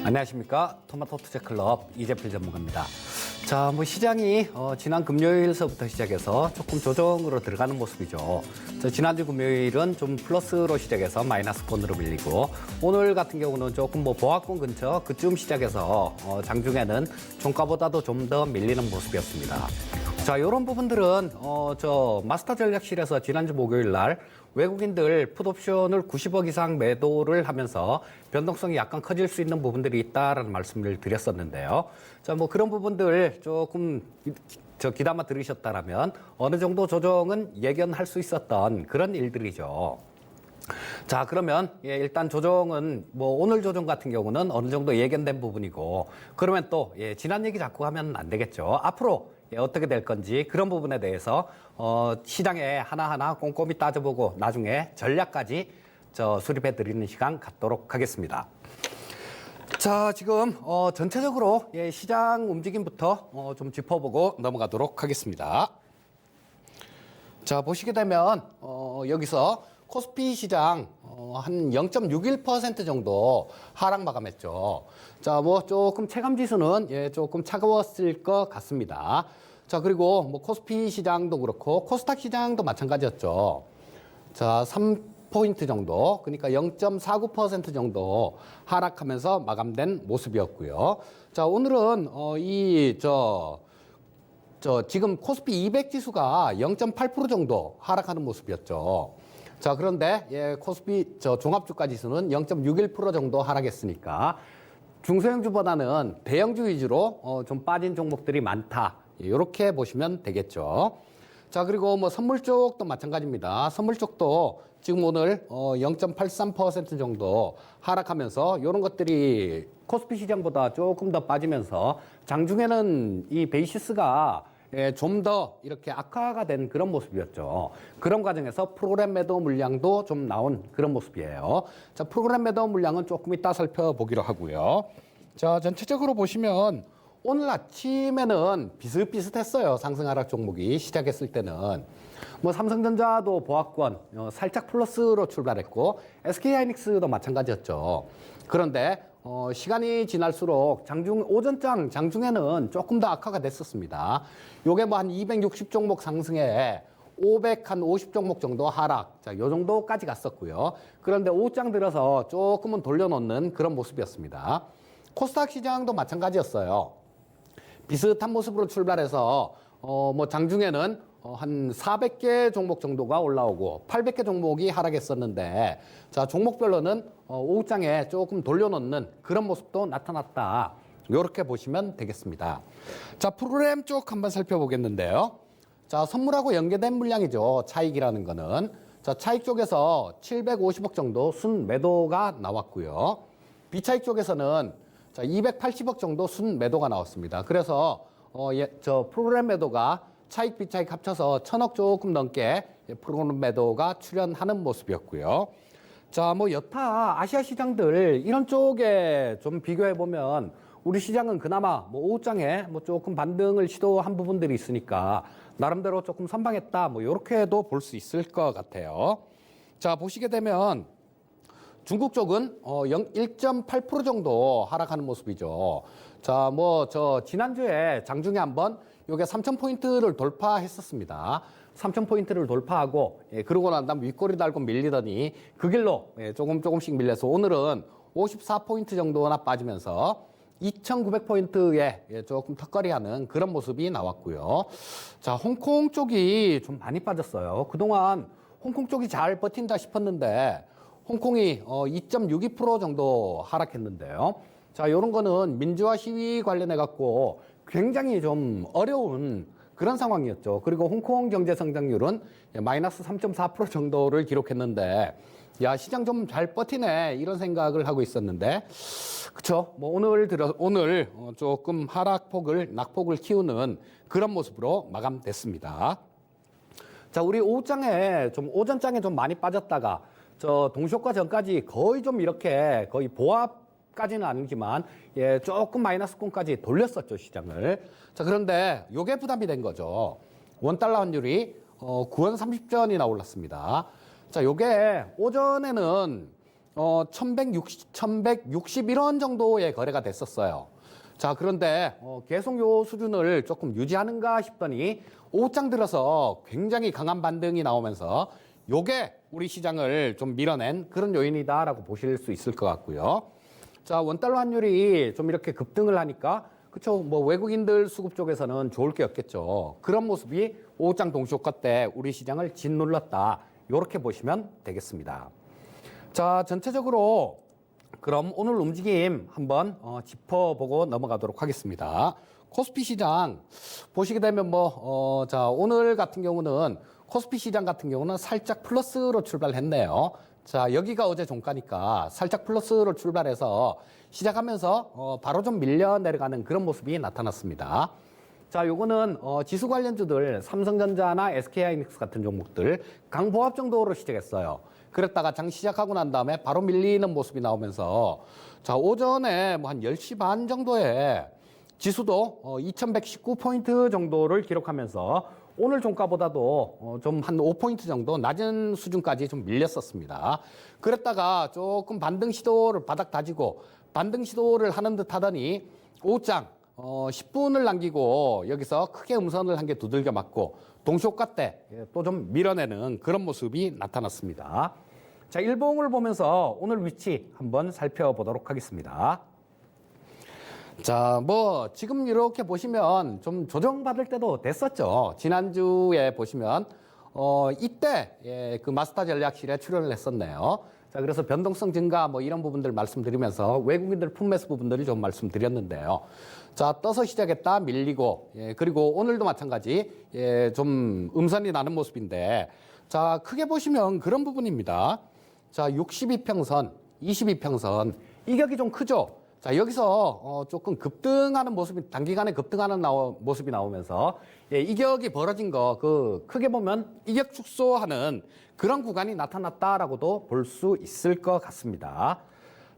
안녕하십니까. 토마토 투자클럽 이재필 전문가입니다. 자, 시장이 지난 금요일서부터 시작해서 조금 조정으로 들어가는 모습이죠. 지난주 금요일은 좀 플러스로 시작해서 마이너스권으로 밀리고, 오늘 같은 경우는 조금 보합권 근처 그쯤 시작해서 장중에는 종가보다도 좀 더 밀리는 모습이었습니다. 자, 이런 부분들은 저 마스터 전략실에서 지난주 목요일 날 외국인들 풋옵션을 90억 이상 매도를 하면서 변동성이 약간 커질 수 있는 부분들이 있다라는 말씀을 드렸었는데요. 자, 그런 부분들 조금 귀담아 들으셨다라면 어느 정도 조정은 예견할 수 있었던 그런 일들이죠. 자, 그러면 일단 조정은 오늘 조정 같은 경우는 어느 정도 예견된 부분이고, 그러면 또 지난 얘기 자꾸 하면 안 되겠죠. 앞으로 어떻게 될 건지 그런 부분에 대해서 시장에 하나하나 꼼꼼히 따져보고 나중에 전략까지 수립해 드리는 시간 갖도록 하겠습니다. 자, 지금 전체적으로 시장 움직임부터 좀 짚어보고 넘어가도록 하겠습니다. 자, 보시게 되면 여기서 코스피 시장 한 0.61% 정도 하락 마감했죠. 자, 조금 체감 지수는 조금 차가웠을 것 같습니다. 자, 그리고 코스피 시장도 그렇고 코스닥 시장도 마찬가지였죠. 자, 3포인트 정도, 그러니까 0.49% 정도 하락하면서 마감된 모습이었고요. 자, 오늘은 지금 코스피 200 지수가 0.8% 정도 하락하는 모습이었죠. 자, 그런데 코스피 종합주가 지수는 0.61% 정도 하락했으니까 중소형주보다는 대형주 위주로 좀 빠진 종목들이 많다. 이렇게 보시면 되겠죠. 자, 그리고 선물 쪽도 마찬가지입니다. 선물 쪽도 지금 오늘 0.83% 정도 하락하면서 이런 것들이 코스피 시장보다 조금 더 빠지면서 장중에는 이 베이시스가 좀 더 이렇게 악화가 된 그런 모습이었죠. 그런 과정에서 프로그램 매도 물량도 좀 나온 그런 모습이에요. 자, 프로그램 매도 물량은 조금 이따 살펴보기로 하고요. 자, 전체적으로 보시면 오늘 아침에는 비슷비슷했어요. 상승 하락 종목이 시작했을 때는. 삼성전자도 보합권 살짝 플러스로 출발했고 SK하이닉스도 마찬가지였죠. 그런데 시간이 지날수록 장중에는 조금 더 악화가 됐었습니다. 요게 한 260 종목 상승에 50 종목 정도 하락. 자, 요 정도까지 갔었고요. 그런데 오후장 들어서 조금은 돌려놓는 그런 모습이었습니다. 코스닥 시장도 마찬가지였어요. 비슷한 모습으로 출발해서 장중에는 한 400개 종목 정도가 올라오고 800개 종목이 하락했었는데, 자, 종목별로는 오후장에 조금 돌려놓는 그런 모습도 나타났다. 이렇게 보시면 되겠습니다. 자, 프로그램 쪽 한번 살펴보겠는데요. 자, 선물하고 연계된 물량이죠. 차익이라는 거는. 자, 차익 쪽에서 750억 정도 순 매도가 나왔고요. 비차익 쪽에서는 자, 280억 정도 순 매도가 나왔습니다. 그래서 프로그램 매도가 차익, 비차익 합쳐서 1000억 조금 넘게 프로그램 매도가 출현하는 모습이었고요. 자, 여타 아시아 시장들 이런 쪽에 좀 비교해 보면 우리 시장은 그나마 오후장에 조금 반등을 시도한 부분들이 있으니까 나름대로 조금 선방했다. 이렇게도 볼 수 있을 것 같아요. 자, 보시게 되면 중국 쪽은 1.8% 정도 하락하는 모습이죠. 자, 지난주에 장중에 한번 요게 3,000포인트를 돌파했었습니다. 3,000포인트를 돌파하고, 그러고 난 다음 윗꼬리 달고 밀리더니 그 길로 조금씩 밀려서 오늘은 54포인트 정도나 빠지면서 2,900포인트에 조금 턱걸이하는 그런 모습이 나왔고요. 자, 홍콩 쪽이 좀 많이 빠졌어요. 그동안 홍콩 쪽이 잘 버틴다 싶었는데 홍콩이 2.62% 정도 하락했는데요. 자, 요런 거는 민주화 시위 관련해 갖고 굉장히 좀 어려운 그런 상황이었죠. 그리고 홍콩 경제 성장률은 마이너스 3.4% 정도를 기록했는데, 야, 시장 좀 잘 버티네 이런 생각을 하고 있었는데, 그쵸? 오늘 조금 낙폭을 키우는 그런 모습으로 마감됐습니다. 자, 우리 오전장에 좀 많이 빠졌다가 동시효과 전까지 거의 좀 이렇게 거의 보합까지는 아니지만 조금 마이너스권까지 돌렸었죠, 시장을. 자, 그런데 요게 부담이 된 거죠. 원달러 환율이 9원 30전이나 올랐습니다. 자, 요게 오전에는 1161원 정도의 거래가 됐었어요. 자, 그런데 계속 요 수준을 조금 유지하는가 싶더니 오후장 들어서 굉장히 강한 반등이 나오면서 요게 우리 시장을 좀 밀어낸 그런 요인이다라고 보실 수 있을 것 같고요. 자, 원달러 환율이 좀 이렇게 급등을 하니까 그쵸, 뭐 외국인들 수급 쪽에서는 좋을 게 없겠죠. 그런 모습이 오후장 동시효과 때 우리 시장을 짓눌렀다. 이렇게 보시면 되겠습니다. 자, 전체적으로 그럼 오늘 움직임 한번 짚어보고 넘어가도록 하겠습니다. 코스피 시장 보시게 되면 자, 오늘 같은 경우는 코스피 시장 같은 경우는 살짝 플러스로 출발했네요. 자, 여기가 어제 종가니까 살짝 플러스로 출발해서 시작하면서 바로 좀 밀려 내려가는 그런 모습이 나타났습니다. 자, 요거는 지수 관련주들 삼성전자나 SK하이닉스 같은 종목들 강보합 정도로 시작했어요. 그랬다가 장 시작하고 난 다음에 바로 밀리는 모습이 나오면서 자, 오전에 뭐 한 10시 반 정도에 지수도 2119포인트 정도를 기록하면서 오늘 종가보다도 좀 한 5포인트 정도 낮은 수준까지 좀 밀렸었습니다. 그랬다가 조금 반등 시도를 바닥 다지고 반등 시도를 하는 듯 하더니 오후장 10분을 남기고 여기서 크게 음선을 한 개 두들겨 맞고 동시효과 때 또 좀 밀어내는 그런 모습이 나타났습니다. 자, 일봉을 보면서 오늘 위치 한번 살펴보도록 하겠습니다. 자, 뭐 지금 이렇게 보시면 좀 조정받을 때도 됐었죠. 지난주에 보시면 이때 그 마스터 전략실에 출연을 했었네요. 자, 그래서 변동성 증가 뭐 이런 부분들 말씀드리면서 외국인들 품매수 부분들을 좀 말씀드렸는데요. 자, 떠서 시작했다 밀리고 그리고 오늘도 마찬가지 좀 음선이 나는 모습인데 자, 크게 보시면 그런 부분입니다. 자, 62평선, 22평선 이격이 좀 크죠. 자, 여기서 조금 급등하는 모습이 단기간에 급등하는 모습이 나오면서 이격이 벌어진 거 크게 보면 이격 축소하는 그런 구간이 나타났다라고도 볼 수 있을 것 같습니다.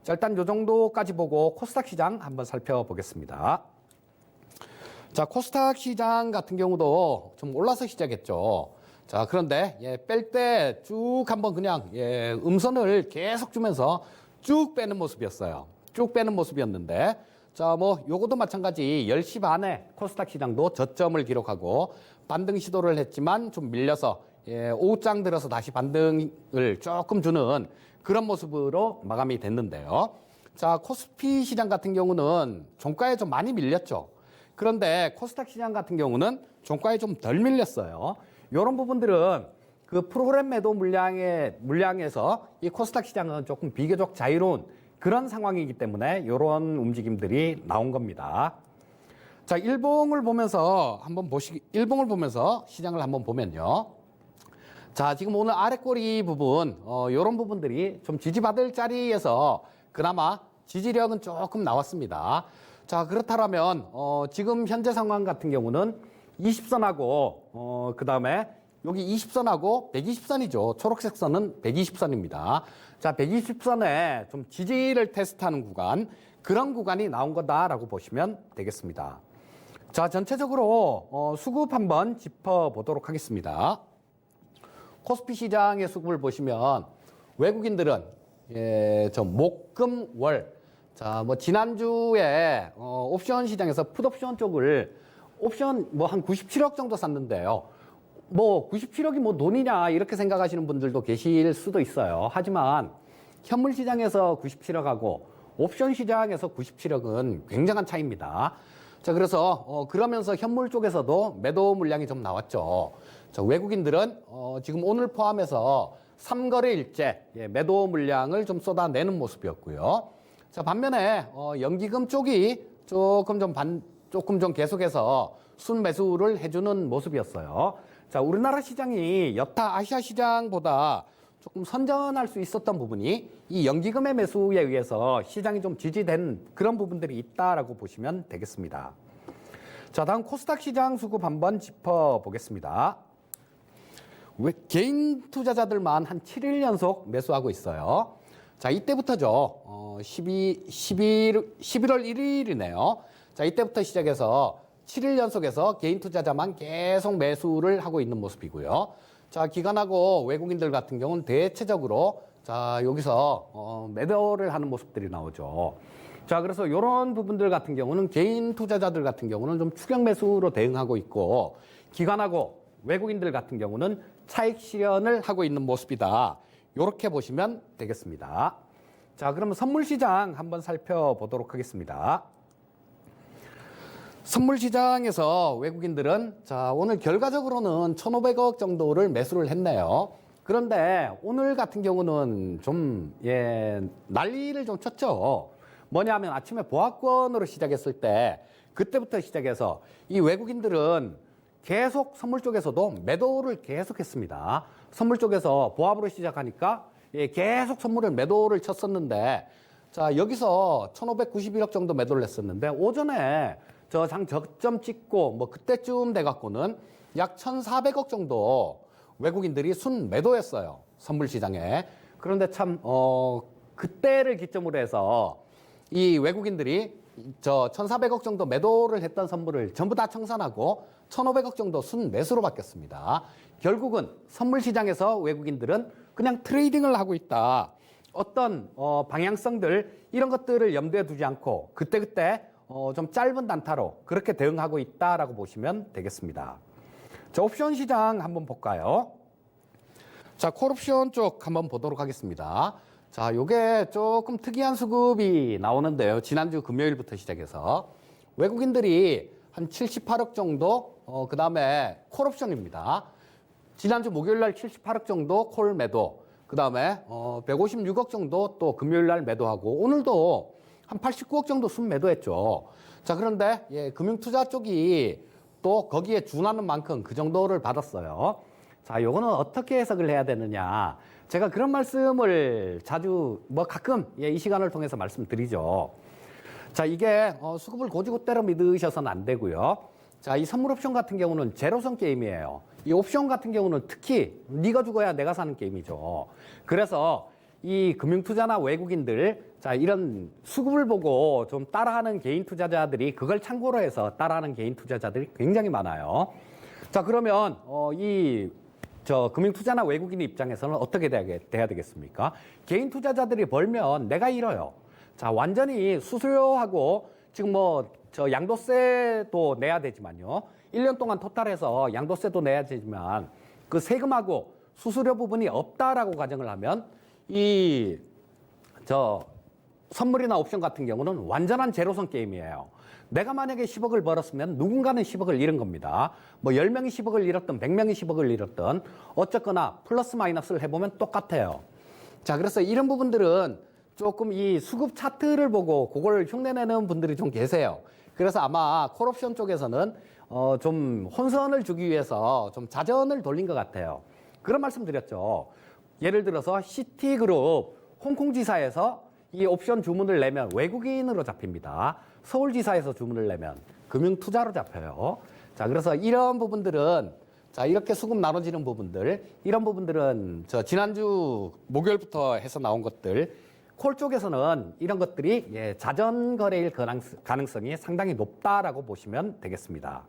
자, 일단 요 정도까지 보고 코스닥 시장 한번 살펴보겠습니다. 자, 코스닥 시장 같은 경우도 좀 올라서 시작했죠. 자, 그런데 뺄 때 쭉 한번 그냥 음선을 계속 주면서 쭉 빼는 모습이었어요. 쭉 빼는 모습이었는데 자, 뭐 요것도 마찬가지 10시 반에 코스닥 시장도 저점을 기록하고 반등 시도를 했지만 좀 밀려서 오후장 들어서 다시 반등을 조금 주는 그런 모습으로 마감이 됐는데요. 자, 코스피 시장 같은 경우는 종가에 좀 많이 밀렸죠. 그런데 코스닥 시장 같은 경우는 종가에 좀 덜 밀렸어요. 이런 부분들은 그 프로그램 매도 물량에서 이 코스닥 시장은 조금 비교적 자유로운 그런 상황이기 때문에 이런 움직임들이 나온 겁니다. 자, 일봉을 보면서 일봉을 보면서 시장을 한번 보면요. 자, 지금 오늘 아래 꼬리 부분, 이런 부분들이 좀 지지받을 자리에서 그나마 지지력은 조금 나왔습니다. 자, 그렇다면, 지금 현재 상황 같은 경우는 20선하고, 그 다음에 여기 20선하고 120선이죠. 초록색 선은 120선입니다. 자, 120선에 좀 지지를 테스트하는 구간, 그런 구간이 나온 거다라고 보시면 되겠습니다. 자, 전체적으로 수급 한번 짚어보도록 하겠습니다. 코스피 시장의 수급을 보시면 외국인들은 목, 금, 월. 자, 뭐 지난주에 옵션 시장에서 풋옵션 쪽을 옵션 뭐 한 97억 정도 샀는데요. 뭐 97억이 뭐 돈이냐 이렇게 생각하시는 분들도 계실 수도 있어요. 하지만 현물 시장에서 97억하고 옵션 시장에서 97억은 굉장한 차이입니다. 자, 그래서 그러면서 현물 쪽에서도 매도 물량이 좀 나왔죠. 자, 외국인들은 지금 오늘 포함해서 3거래일째 매도 물량을 좀 쏟아내는 모습이었고요. 자, 반면에 연기금 쪽이 조금 좀 계속해서 순매수를 해주는 모습이었어요. 자, 우리나라 시장이 여타 아시아 시장보다 조금 선전할 수 있었던 부분이 이 연기금의 매수에 의해서 시장이 좀 지지된 그런 부분들이 있다라고 보시면 되겠습니다. 자, 다음 코스닥 시장 수급 한번 짚어보겠습니다. 개인 투자자들만 한 7일 연속 매수하고 있어요. 자, 이때부터죠. 11월 1일이네요. 자, 이때부터 시작해서 7일 연속해서 개인 투자자만 계속 매수를 하고 있는 모습이고요. 자, 기관하고 외국인들 같은 경우는 대체적으로 자, 여기서 매도를 하는 모습들이 나오죠. 자, 그래서 이런 부분들 같은 경우는 개인 투자자들 같은 경우는 좀 추격 매수로 대응하고 있고, 기관하고 외국인들 같은 경우는 차익 실현을 하고 있는 모습이다. 이렇게 보시면 되겠습니다. 자, 그러면 선물 시장 한번 살펴보도록 하겠습니다. 선물 시장에서 외국인들은 자, 오늘 결과적으로는 1,500억 정도를 매수를 했네요. 그런데 오늘 같은 경우는 좀 난리를 좀 쳤죠. 뭐냐면 아침에 보합권으로 시작했을 때 그때부터 시작해서 이 외국인들은 계속 선물 쪽에서도 매도를 계속했습니다. 선물 쪽에서 보합으로 시작하니까 계속 선물을 매도를 쳤었는데, 자, 여기서 1,591억 정도 매도를 했었는데 오전에 저 장 저점 찍고 뭐 그때쯤 돼 갖고는 약 1,400억 정도 외국인들이 순 매도했어요. 선물 시장에. 그런데 참 그때를 기점으로 해서 이 외국인들이 저 1,400억 정도 매도를 했던 선물을 전부 다 청산하고 1,500억 정도 순 매수로 바뀌었습니다. 결국은 선물 시장에서 외국인들은 그냥 트레이딩을 하고 있다. 어떤 방향성들 이런 것들을 염두에 두지 않고 그때그때 좀 짧은 단타로 그렇게 대응하고 있다라고 보시면 되겠습니다. 자, 옵션 시장 한번 볼까요? 자, 콜옵션 쪽 한번 보도록 하겠습니다. 자, 요게 조금 특이한 수급이 나오는데요. 지난주 금요일부터 시작해서 외국인들이 한 78억 정도, 그 다음에 콜옵션입니다. 지난주 목요일 날 78억 정도 콜 매도, 그 다음에 156억 정도 또 금요일 날 매도하고 오늘도 한 89억 정도 순 매도했죠. 자, 그런데 금융투자 쪽이 또 거기에 준하는 만큼 그 정도를 받았어요. 자, 요거는 어떻게 해석을 해야 되느냐. 제가 그런 말씀을 자주 가끔 이 시간을 통해서 말씀드리죠. 자, 이게 수급을 고지고대로 믿으셔서는 안 되고요. 자, 이 선물 옵션 같은 경우는 제로섬 게임이에요. 이 옵션 같은 경우는 특히 네가 죽어야 내가 사는 게임이죠. 그래서 이 금융투자나 외국인들, 자, 이런 수급을 보고 좀 따라하는 개인 투자자들이 그걸 참고로 해서 따라하는 개인 투자자들이 굉장히 많아요. 자, 그러면 금융투자나 외국인 입장에서는 어떻게 돼야 되겠습니까? 개인 투자자들이 벌면 내가 잃어요. 자, 완전히 수수료하고 지금 양도세도 내야 되지만요. 1년 동안 토탈해서 양도세도 내야 되지만 그 세금하고 수수료 부분이 없다라고 가정을 하면 선물이나 옵션 같은 경우는 완전한 제로섬 게임이에요. 내가 만약에 10억을 벌었으면 누군가는 10억을 잃은 겁니다. 10명이 10억을 잃었든 100명이 10억을 잃었든 어쨌거나 플러스 마이너스를 해보면 똑같아요. 자, 그래서 이런 부분들은 조금 이 수급 차트를 보고 그걸 흉내내는 분들이 좀 계세요. 그래서 아마 콜옵션 쪽에서는 좀 혼선을 주기 위해서 좀 자전을 돌린 것 같아요. 그런 말씀 드렸죠. 예를 들어서 시티그룹 홍콩지사에서 이 옵션 주문을 내면 외국인으로 잡힙니다. 서울지사에서 주문을 내면 금융투자로 잡혀요. 자, 그래서 이런 부분들은 자, 이렇게 수급 나눠지는 부분들, 이런 부분들은 지난주 목요일부터 해서 나온 것들, 콜 쪽에서는 이런 것들이 자전 거래일 가능성이 상당히 높다라고 보시면 되겠습니다.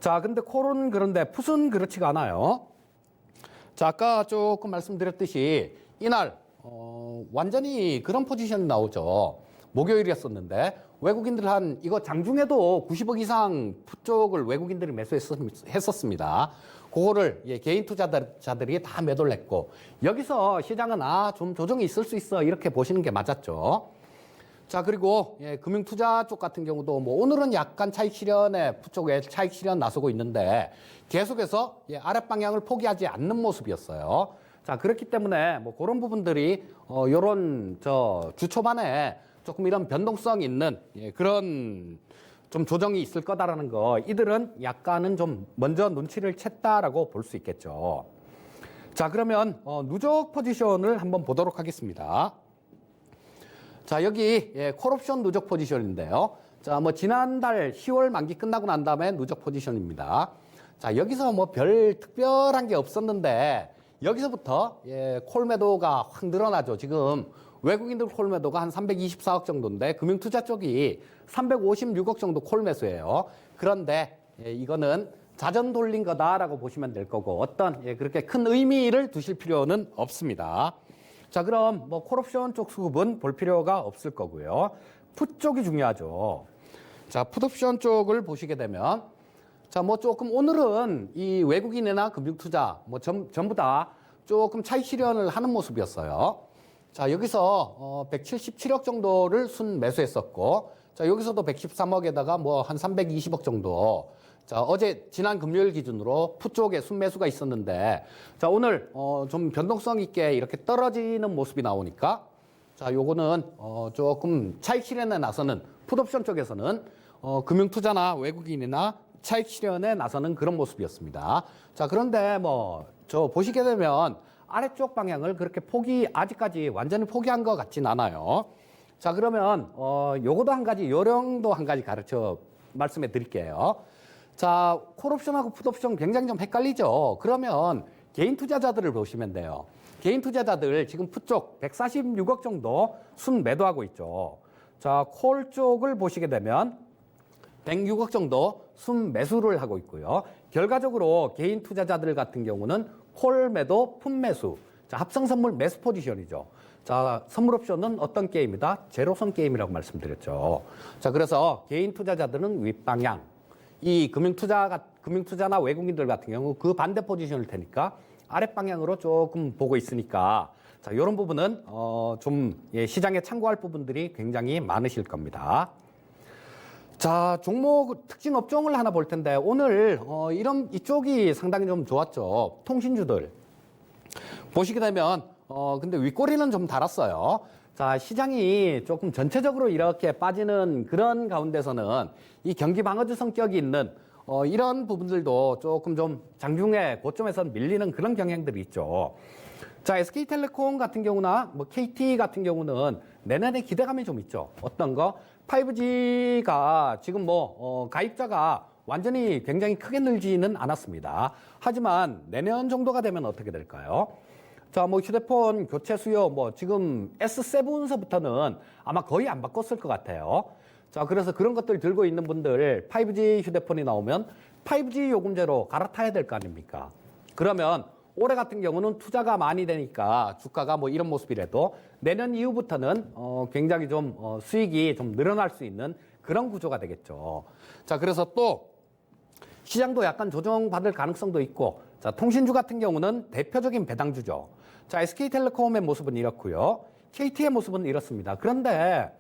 자, 근데 콜은 그런데 풋은 그렇지가 않아요. 자, 아까 조금 말씀드렸듯이 이날 완전히 그런 포지션이 나오죠. 목요일이었었는데 외국인들 이거 장중에도 90억 이상 풋 쪽을 외국인들이 매수했었습니다. 그거를 개인 투자자들이 다 매도를 했고 여기서 시장은 좀 조정이 있을 수 있어 이렇게 보시는 게 맞았죠. 자, 그리고 금융투자 쪽 같은 경우도 오늘은 약간 차익 실현에 풋 쪽에 차익 실현 나서고 있는데 계속해서 아랫방향을 포기하지 않는 모습이었어요. 자, 그렇기 때문에 그런 부분들이 요런 주 초반에 조금 이런 변동성 있는 그런 좀 조정이 있을 거다라는 거, 이들은 약간은 좀 먼저 눈치를 챘다라고 볼 수 있겠죠. 자, 그러면 누적 포지션을 한번 보도록 하겠습니다. 자, 여기 콜옵션 누적 포지션인데요. 자, 지난달 10월 만기 끝나고 난 다음에 누적 포지션입니다. 자, 여기서 별 특별한 게 없었는데 여기서부터 콜 매도가 확 늘어나죠. 지금 외국인들 콜 매도가 한 324억 정도인데 금융투자 쪽이 356억 정도 콜 매수예요. 그런데 이거는 자전 돌린 거다라고 보시면 될 거고 어떤 그렇게 큰 의미를 두실 필요는 없습니다. 자, 그럼 뭐 콜옵션 쪽 수급은 볼 필요가 없을 거고요. 풋 쪽이 중요하죠. 자, 풋옵션 쪽을 보시게 되면 자, 뭐 조금 오늘은 이 외국인이나 금융투자 뭐 전부 다 조금 차익 실현을 하는 모습이었어요. 자, 여기서 177억 정도를 순 매수했었고, 자, 여기서도 113억에다가 뭐 한 320억 정도. 자, 지난 금요일 기준으로 풋 쪽에 순 매수가 있었는데, 자, 오늘 좀 변동성 있게 이렇게 떨어지는 모습이 나오니까, 자, 요거는 조금 차익 실현에 나서는 풋옵션 쪽에서는 금융투자나 외국인이나 차익 실현에 나서는 그런 모습이었습니다. 자, 그런데 저 보시게 되면 아래쪽 방향을 그렇게 아직까지 완전히 포기한 것 같진 않아요. 자, 그러면 요거도 한 가지, 요령도 한 가지 말씀해 드릴게요. 자, 콜옵션하고 풋옵션 굉장히 좀 헷갈리죠. 그러면 개인 투자자들을 보시면 돼요. 개인 투자자들 지금 풋 쪽 146억 정도 순 매도하고 있죠. 자, 콜 쪽을 보시게 되면 106억 정도 순 매수를 하고 있고요. 결과적으로 개인 투자자들 같은 경우는 콜 매도, 풋 매수. 자, 합성 선물 매수 포지션이죠. 자, 선물 옵션은 어떤 게임이다? 제로섬 게임이라고 말씀드렸죠. 자, 그래서 개인 투자자들은 윗방향. 이 금융투자나 외국인들 같은 경우 그 반대 포지션일 테니까 아랫방향으로 조금 보고 있으니까 자, 이런 부분은 시장에 참고할 부분들이 굉장히 많으실 겁니다. 자, 종목 특징 업종을 하나 볼 텐데 오늘 이쪽이 상당히 좀 좋았죠. 통신주들 보시게 되면 근데 윗꼬리는 좀 달았어요. 자, 시장이 조금 전체적으로 이렇게 빠지는 그런 가운데서는 이 경기 방어주 성격이 있는 이런 부분들도 조금 좀 장중에 고점에서 밀리는 그런 경향들이 있죠. 자, SK텔레콤 같은 경우나 뭐 KT 같은 경우는 내년에 기대감이 좀 있죠. 어떤 거? 5G가 지금 가입자가 완전히 굉장히 크게 늘지는 않았습니다. 하지만 내년 정도가 되면 어떻게 될까요? 자, 휴대폰 교체 수요, 지금 S7서부터는 아마 거의 안 바꿨을 것 같아요. 자, 그래서 그런 것들 들고 있는 분들 5G 휴대폰이 나오면 5G 요금제로 갈아타야 될 거 아닙니까? 그러면 올해 같은 경우는 투자가 많이 되니까 주가가 이런 모습이라도 내년 이후부터는 굉장히 좀 수익이 좀 늘어날 수 있는 그런 구조가 되겠죠. 자, 그래서 또 시장도 약간 조정받을 가능성도 있고, 자, 통신주 같은 경우는 대표적인 배당주죠. 자, SK텔레콤의 모습은 이렇고요. KT의 모습은 이렇습니다. 그런데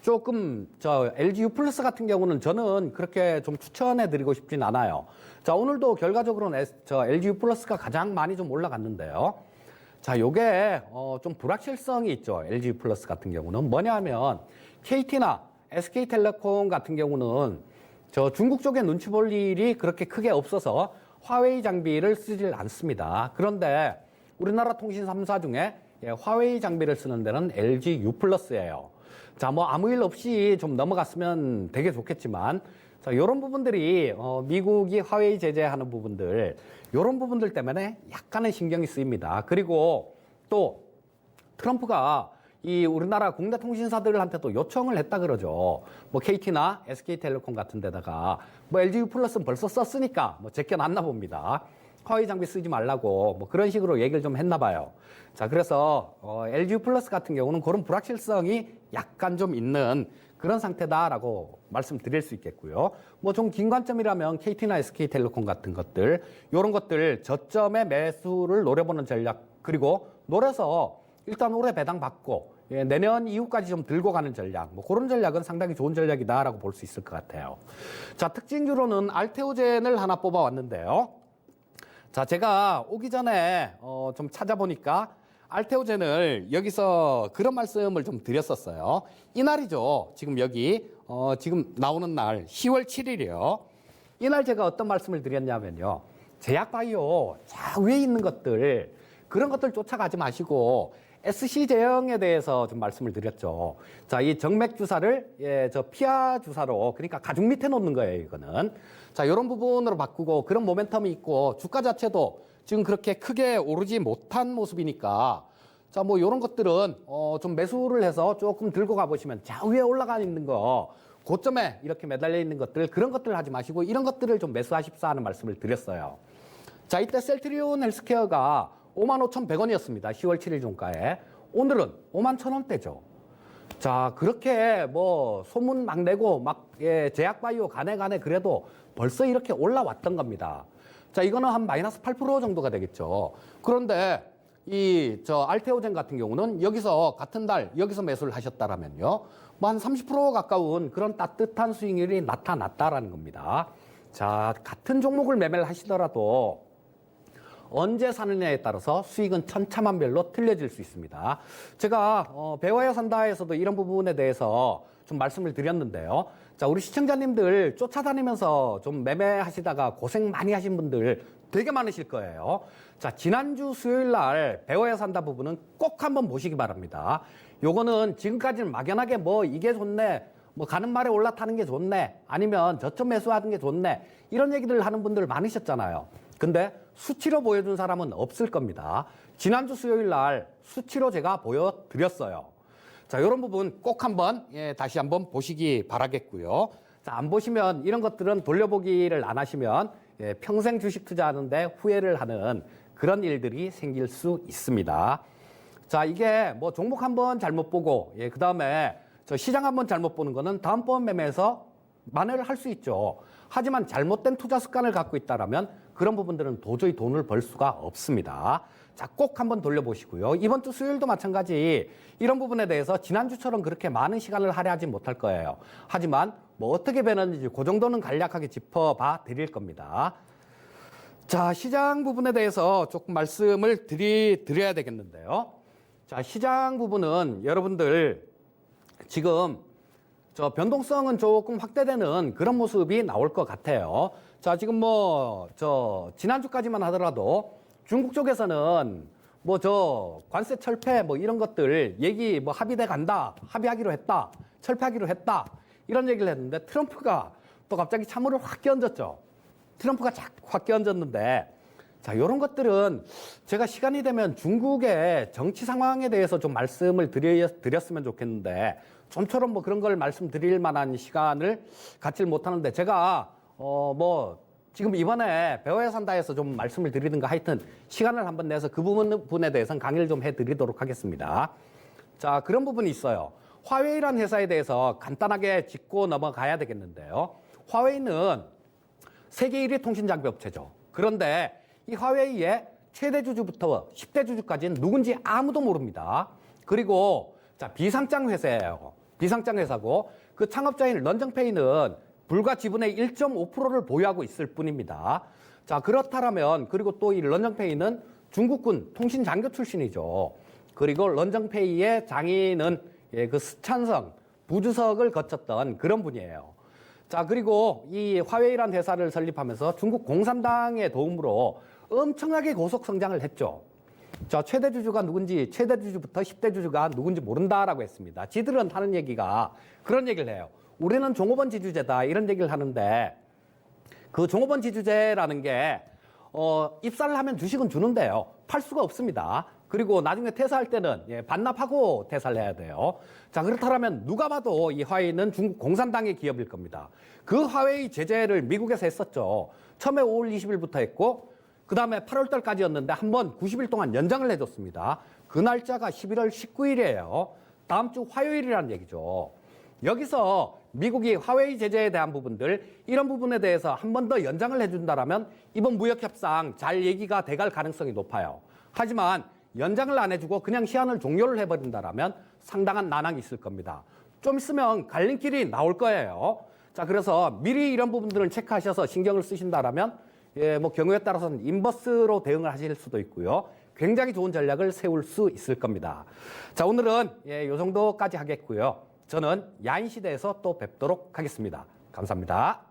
조금 LGU 플러스 같은 경우는 저는 그렇게 좀 추천해 드리고 싶진 않아요. 자, 오늘도 결과적으로는 LGU 플러스가 가장 많이 좀 올라갔는데요. 자, 요게 좀 불확실성이 있죠. LGU 플러스 같은 경우는 뭐냐면 KT나 SK텔레콤 같은 경우는 중국 쪽에 눈치 볼 일이 그렇게 크게 없어서 화웨이 장비를 쓰질 않습니다. 그런데 우리나라 통신 3사 중에 화웨이 장비를 쓰는 데는 LGU 플러스예요. 자, 아무 일 없이 좀 넘어갔으면 되게 좋겠지만, 자, 요런 부분들이, 미국이 화웨이 제재하는 부분들, 요런 부분들 때문에 약간의 신경이 쓰입니다. 그리고 또, 트럼프가 이 우리나라 국내 통신사들한테도 요청을 했다 그러죠. KT나 SK텔레콤 같은 데다가, LGU 플러스는 벌써 썼으니까, 제껴놨나 봅니다. 화웨이 장비 쓰지 말라고, 그런 식으로 얘기를 좀 했나 봐요. 자, 그래서, LGU 플러스 같은 경우는 그런 불확실성이 약간 좀 있는 그런 상태다라고 말씀드릴 수 있겠고요. 좀 긴 관점이라면 KT나 SK텔레콤 같은 것들, 요런 것들 저점의 매수를 노려보는 전략, 그리고 노려서 일단 올해 배당 받고, 내년 이후까지 좀 들고 가는 전략, 그런 전략은 상당히 좋은 전략이다라고 볼 수 있을 것 같아요. 자, 특징주로는 알테오젠을 하나 뽑아왔는데요. 자, 제가 오기 전에 좀 찾아보니까 알테오젠을 여기서 그런 말씀을 좀 드렸었어요. 이날이죠. 지금 여기 지금 나오는 날 10월 7일이요. 이날 제가 어떤 말씀을 드렸냐면요. 제약바이오 자 위에 있는 것들 그런 것들 쫓아가지 마시고 SC제형에 대해서 좀 말씀을 드렸죠. 자, 이 정맥 주사를 피하 주사로 그러니까 가죽 밑에 놓는 거예요, 이거는. 자, 이런 부분으로 바꾸고 그런 모멘텀이 있고 주가 자체도 지금 그렇게 크게 오르지 못한 모습이니까 자, 이런 것들은 좀 매수를 해서 조금 들고 가보시면 자 위에 올라가 있는 거 고점에 이렇게 매달려 있는 것들, 그런 것들을 하지 마시고 이런 것들을 좀 매수하십사 하는 말씀을 드렸어요. 자, 이때 셀트리온 헬스케어가 55,100원이었습니다. 10월 7일 종가에. 오늘은 51,000원대죠. 자, 그렇게 뭐 소문 막 내고 막 제약바이오 가네 그래도 벌써 이렇게 올라왔던 겁니다. 자, 이거는 한 마이너스 8% 정도가 되겠죠. 그런데 알테오젠 같은 경우는 여기서 같은 달 여기서 매수를 하셨다라면요. 뭐 한 30% 가까운 그런 따뜻한 수익률이 나타났다라는 겁니다. 자, 같은 종목을 매매를 하시더라도 언제 사느냐에 따라서 수익은 천차만별로 틀려질 수 있습니다. 제가 배워야 산다에서도 이런 부분에 대해서 좀 말씀을 드렸는데요. 자, 우리 시청자님들 쫓아다니면서 좀 매매하시다가 고생 많이 하신 분들 되게 많으실 거예요. 자, 지난주 수요일 날 배워야 산다 부분은 꼭 한번 보시기 바랍니다. 요거는 지금까지는 막연하게 뭐 이게 좋네, 뭐 가는 말에 올라타는 게 좋네, 아니면 저점 매수하는 게 좋네, 이런 얘기들 하는 분들 많으셨잖아요. 근데 수치로 보여준 사람은 없을 겁니다. 지난주 수요일 날 수치로 제가 보여드렸어요. 자, 이런 부분 꼭 한번 다시 한번 보시기 바라겠고요. 자, 안 보시면 이런 것들은 돌려보기를 안 하시면 평생 주식 투자하는데 후회를 하는 그런 일들이 생길 수 있습니다. 자, 이게 뭐 종목 한번 잘못 보고 그 다음에 저 시장 한번 잘못 보는 거는 다음번 매매에서 만회를 할 수 있죠. 하지만 잘못된 투자 습관을 갖고 있다라면 그런 부분들은 도저히 돈을 벌 수가 없습니다. 자, 꼭 한번 돌려보시고요. 이번 주 수요일도 마찬가지 이런 부분에 대해서 지난주처럼 그렇게 많은 시간을 할애하지 못할 거예요. 하지만 뭐 어떻게 변했는지 그 정도는 간략하게 짚어봐 드릴 겁니다. 자, 시장 부분에 대해서 조금 말씀을 드려야 되겠는데요. 자, 시장 부분은 여러분들 지금 저 변동성은 조금 확대되는 그런 모습이 나올 것 같아요. 자, 지금 뭐 지난주까지만 하더라도 중국 쪽에서는 뭐 관세 철폐 뭐 이런 것들 얘기 뭐 합의돼 간다, 합의하기로 했다, 철폐하기로 했다, 이런 얘기를 했는데 트럼프가 또 갑자기 찬물을 확 끼얹었죠. 트럼프가 확 끼얹었는데, 자, 이런 것들은 제가 시간이 되면 중국의 정치 상황에 대해서 좀 말씀을 드렸으면 좋겠는데, 좀처럼 뭐 그런 걸 말씀드릴 만한 시간을 갖질 못하는데, 제가 지금 이번에 배워야 산다에서 좀 말씀을 드리든가 하여튼 시간을 한번 내서 그 부분에 대해서는 강의를 좀 해드리도록 하겠습니다. 자, 그런 부분이 있어요. 화웨이라는 회사에 대해서 간단하게 짚고 넘어가야 되겠는데요. 화웨이는 세계 1위 통신장비 업체죠. 그런데 이 화웨이의 최대 주주부터 10대 주주까지는 누군지 아무도 모릅니다. 그리고 자, 비상장 회사예요. 비상장 회사고 그 창업자인 런정페이는 불과 지분의 1.5%를 보유하고 있을 뿐입니다. 자, 그렇다면 그리고 또 이 런정페이는 중국군 통신장교 출신이죠. 그리고 런정페이의 장인은 그 스촨성 부주석을 거쳤던 그런 분이에요. 자, 그리고 이 화웨이라는 회사를 설립하면서 중국 공산당의 도움으로 엄청나게 고속 성장을 했죠. 자, 최대 주주가 누군지, 최대 주주부터 10대 주주가 누군지 모른다라고 했습니다. 지들은 하는 얘기가 그런 얘기를 해요. 우리는 종업원 지주제다, 이런 얘기를 하는데, 그 종업원 지주제라는 게 입사를 하면 주식은 주는데요, 팔 수가 없습니다. 그리고 나중에 퇴사할 때는 반납하고 퇴사를 해야 돼요. 자, 그렇다면 누가 봐도 이 화웨이는 중국 공산당의 기업일 겁니다. 그 화웨이 제재를 미국에서 했었죠. 처음에 5월 20일부터 했고 그 다음에 8월 달까지였는데 한번 90일 동안 연장을 해줬습니다. 그 날짜가 11월 19일이에요. 다음 주 화요일이라는 얘기죠. 여기서 미국이 화웨이 제재에 대한 부분들, 이런 부분에 대해서 한 번 더 연장을 해준다면 이번 무역협상 잘 얘기가 돼갈 가능성이 높아요. 하지만 연장을 안 해주고 그냥 시한을 종료를 해버린다면 상당한 난항이 있을 겁니다. 좀 있으면 갈림길이 나올 거예요. 자, 그래서 미리 이런 부분들을 체크하셔서 신경을 쓰신다면 뭐 경우에 따라서는 인버스로 대응을 하실 수도 있고요. 굉장히 좋은 전략을 세울 수 있을 겁니다. 자, 오늘은 이 정도까지 하겠고요. 저는 야인시대에서 또 뵙도록 하겠습니다. 감사합니다.